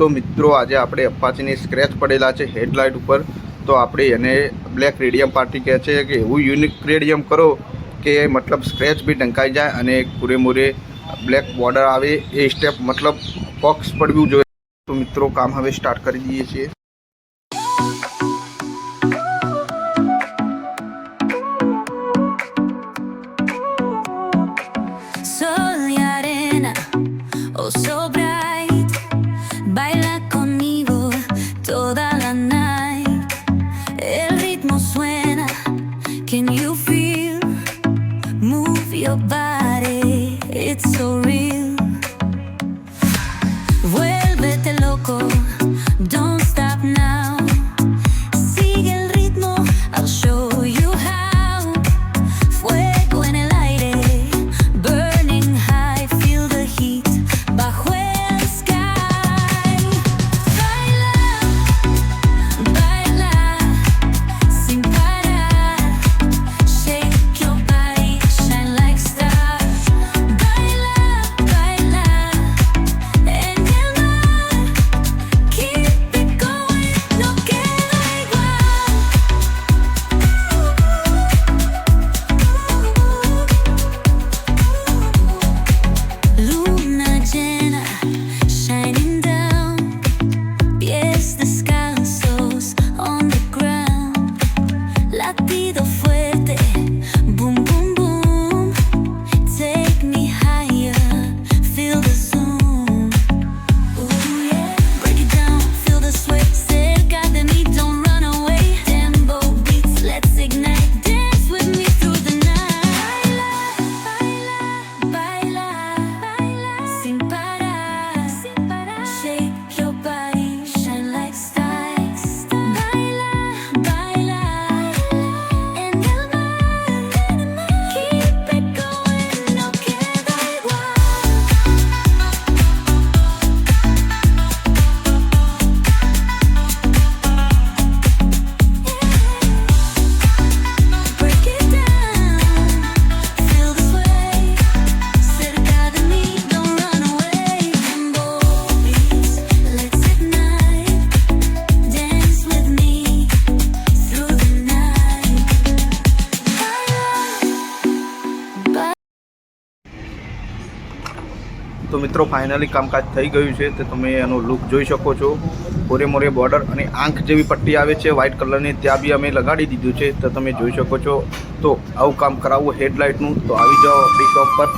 તો મિત્રો આજે આપણે અપાચીની સ્ક્રેચ પડેલા છે હેડલાઇટ ઉપર, તો આપણે એને બ્લેક રેડિયમ પાર્ટી કહે છે કે એવું યુનિક રેડિયમ કરો કે મતલબ સ્ક્રેચ બી ઢંકાઈ જાય અને પૂરેપૂરે બ્લેક બોર્ડર આવે એ સ્ટેપ મતલબ બોક્સ પડવું જોઈએ. તો મિત્રો કામ હવે સ્ટાર્ટ કરી દઈએ છીએ. Oh, so bright, baila conmigo toda la night. El ritmo suena, can you feel? Move your body, it's so real. Vuélvete loco, don't stop now. Sigue el ritmo, I'll show you how. Fuego en el aire, burning high, feel the heat. Bajo el sky, baila, baila, sin parar. Shake your body, shine like stars. Baila, baila, en el mar. Keep it going, no queda igual. Luna llena, shining down, pies descalzos on the ground, latido fuerte, boom boom boom, take me higher, feel the zoom, ooh yeah, break it down, feel the sway, cerca de mí, don't run away, tempo beats, let's ignite, dance with me through the night, baila, baila, baila, sin parar, shake your body, shine like stars, baila, baila, en el mar, keep it going, no queda igual. Break it down, feel the sway, cerca de mí, don't run away. Tempo beats, let's ignite, dance with me through the night. Baila, તો મિત્રો finally કામકાજ થઈ ગયું છે. તો તમે એનો look જોઈ શકો છો. પૂરેપૂરે બોર્ડર અને આંખ જેવી પટ્ટી આવે છે વ્હાઇટ કલરની, ત્યાં બી અમે લગાડી દીધું છે. તો તમે જોઈ શકો છો. તો આવું કામ કરાવવું હેડલાઇટનું તો આવી જાઓ આપણી શોપ પર.